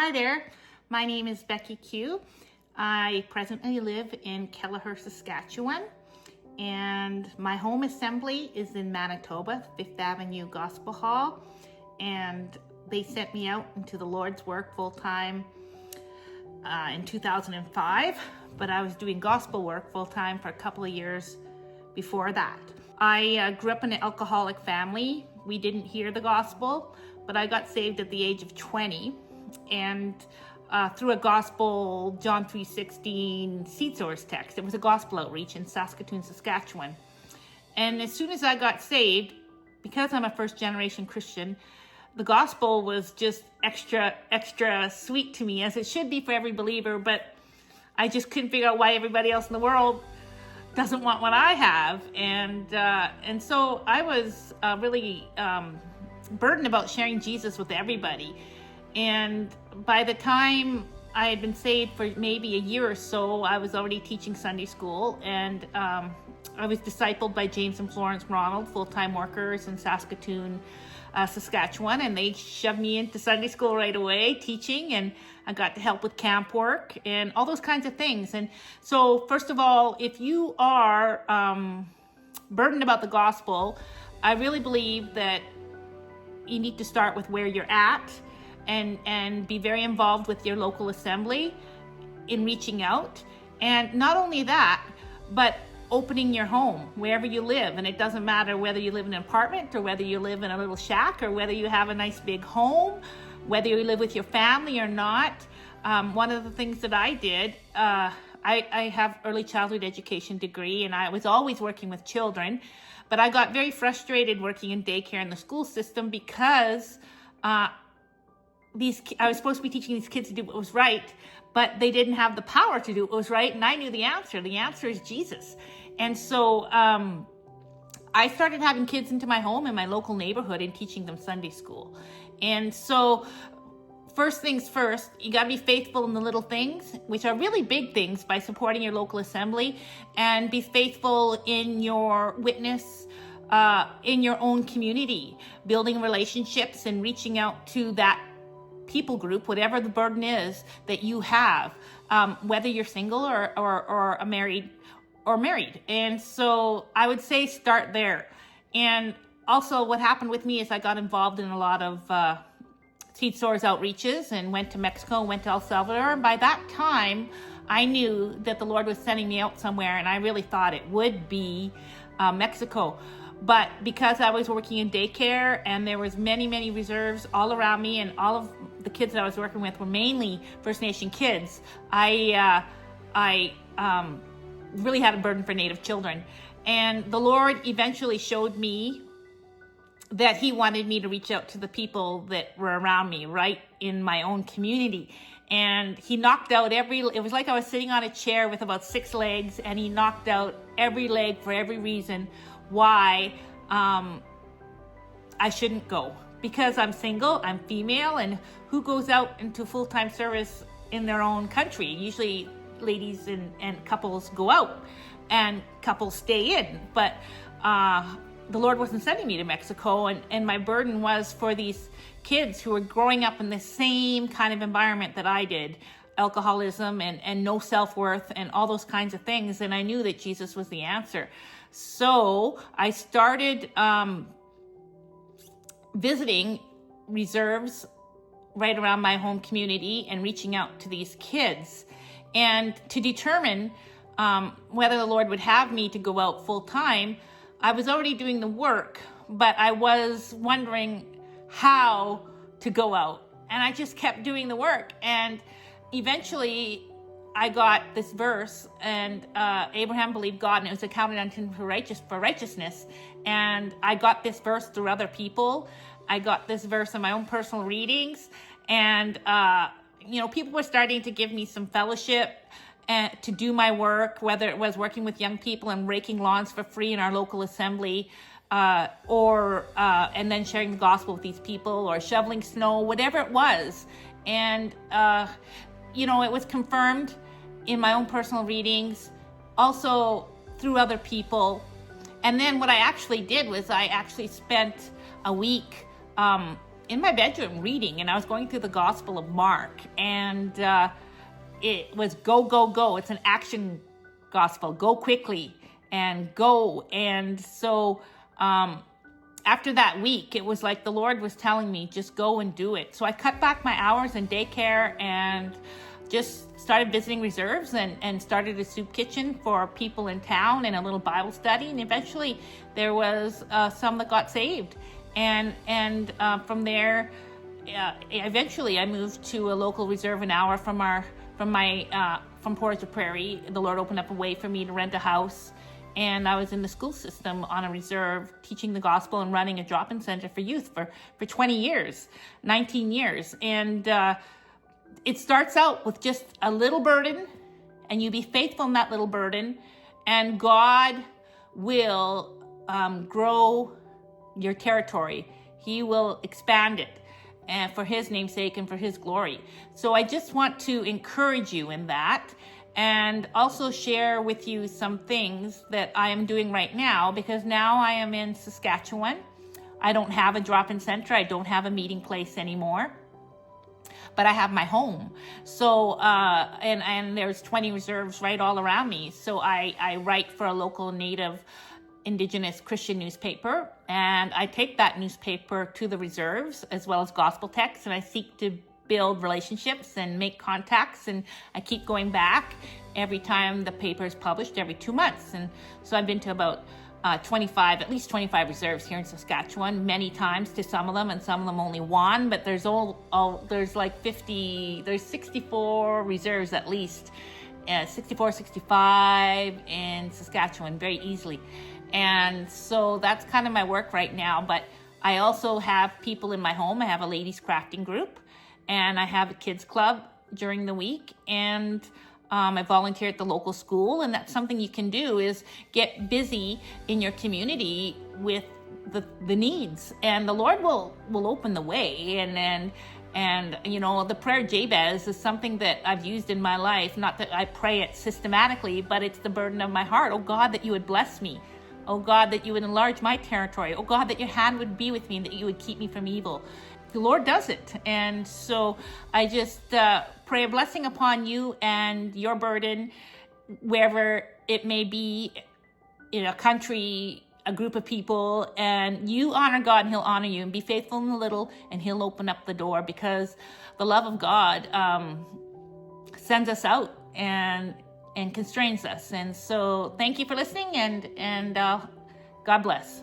Hi there, my name is Becky Q. I presently live in Kelleher, Saskatchewan, and my home assembly is in Manitoba, 5th Avenue Gospel Hall, and they sent me out into the Lord's work full-time in 2005, but I was doing gospel work full-time for a couple of years before that. I grew up in an alcoholic family. We didn't hear the gospel, but I got saved at the age of 20, and through a gospel John 3:16 seed source text. It was a gospel outreach in Saskatoon, Saskatchewan. And as soon as I got saved, because I'm a first generation Christian, the gospel was just extra sweet to me, as it should be for every believer, but I just couldn't figure out why everybody else in the world doesn't want what I have. And so I was really burdened about sharing Jesus with everybody. And by the time I had been saved for maybe a year or so, I was already teaching Sunday school, and I was discipled by James and Florence Ronald, full-time workers in Saskatoon, Saskatchewan, and they shoved me into Sunday school right away, teaching, and I got to help with camp work and all those kinds of things. And so, first of all, if you are burdened about the gospel, I really believe that you need to start with where you're at, and be very involved with your local assembly in reaching out. And not only that, but opening your home wherever you live. And it doesn't matter whether you live in an apartment or whether you live in a little shack or whether you have a nice big home, whether you live with your family or not. One of the things that I did, I have early childhood education degree, and I was always working with children, but I got very frustrated working in daycare in the school system because I was supposed to be teaching these kids to do what was right, but they didn't have the power to do what was right, and I knew the answer. The answer is Jesus. And so I started having kids into my home in my local neighborhood and teaching them Sunday school. And so first things first, you got to be faithful in the little things, which are really big things, by supporting your local assembly, and be faithful in your witness in your own community, building relationships and reaching out to that people group, whatever the burden is that you have, whether you're single or married. And so I would say start there. And also what happened with me is I got involved in a lot of seed source outreaches and went to Mexico, went to El Salvador. And by that time, I knew that the Lord was sending me out somewhere, and I really thought it would be Mexico. But because I was working in daycare and there was many reserves all around me, and all of the kids that I was working with were mainly First Nation kids, I really had a burden for Native children. And the Lord eventually showed me that He wanted me to reach out to the people that were around me, right in my own community. And He knocked out it was like I was sitting on a chair with about 6 legs, and He knocked out every leg for every reason why I shouldn't go. Because I'm single, I'm female, and who goes out into full-time service in their own country? Usually ladies and couples go out, and couples stay in. But the Lord wasn't sending me to Mexico, and my burden was for these kids who were growing up in the same kind of environment that I did, alcoholism and no self-worth and all those kinds of things. And I knew that Jesus was the answer. So I started visiting reserves right around my home community and reaching out to these kids. And to determine whether the Lord would have me to go out full time, I was already doing the work, but I was wondering how to go out. And I just kept doing the work. And eventually I got this verse, and Abraham believed God, and it was accounted unto him for righteousness. And I got this verse through other people. I got this verse in my own personal readings, and people were starting to give me some fellowship and to do my work, whether it was working with young people and raking lawns for free in our local assembly, and then sharing the gospel with these people, or shoveling snow, whatever it was. And it was confirmed in my own personal readings, also through other people. And then what I actually did was I actually spent a week in my bedroom reading, and I was going through the Gospel of Mark, and it was go, go, go. It's an action gospel. Go quickly and go. And so after that week, it was like the Lord was telling me, just go and do it. So I cut back my hours in daycare and just started visiting reserves and started a soup kitchen for people in town and a little Bible study. And eventually there was some that got saved. And from there, eventually I moved to a local reserve an hour from Portage la Prairie. The Lord opened up a way for me to rent a house. And I was in the school system on a reserve, teaching the gospel and running a drop-in center for youth for 20 years, 19 years. And it starts out with just a little burden, and you be faithful in that little burden, and God will grow your territory. He will expand it, and for His name's sake and for His glory. So I just want to encourage you in that, and also share with you some things that I am doing right now, because now I am in Saskatchewan. I don't have a drop-in center. I don't have a meeting place anymore, but I have my home. So, and there's 20 reserves right all around me. So I write for a local Native Indigenous Christian newspaper, and I take that newspaper to the reserves as well as gospel texts, and I seek to build relationships and make contacts, and I keep going back every time the paper is published every 2 months. And so I've been to about at least 25 reserves here in Saskatchewan, many times to some of them, and some of them only one, but there's there's like 50, there's 64 reserves at least, 64, 65 in Saskatchewan, very easily. And so that's kind of my work right now, but I also have people in my home. I have a ladies crafting group, and I have a kids club during the week, and I volunteer at the local school, and that's something you can do, is get busy in your community with the needs, and the Lord will open the way. And you know, the prayer Jabez is something that I've used in my life. Not that I pray it systematically, but it's the burden of my heart. Oh God, that you would bless me. Oh God, that you would enlarge my territory. Oh God, that your hand would be with me, and that you would keep me from evil. The Lord does it. And so I just pray a blessing upon you and your burden, wherever it may be, in a country, a group of people, and you honor God and He'll honor you, and be faithful in the little and He'll open up the door, because the love of God sends us out and constrains us. And so thank you for listening, and God bless.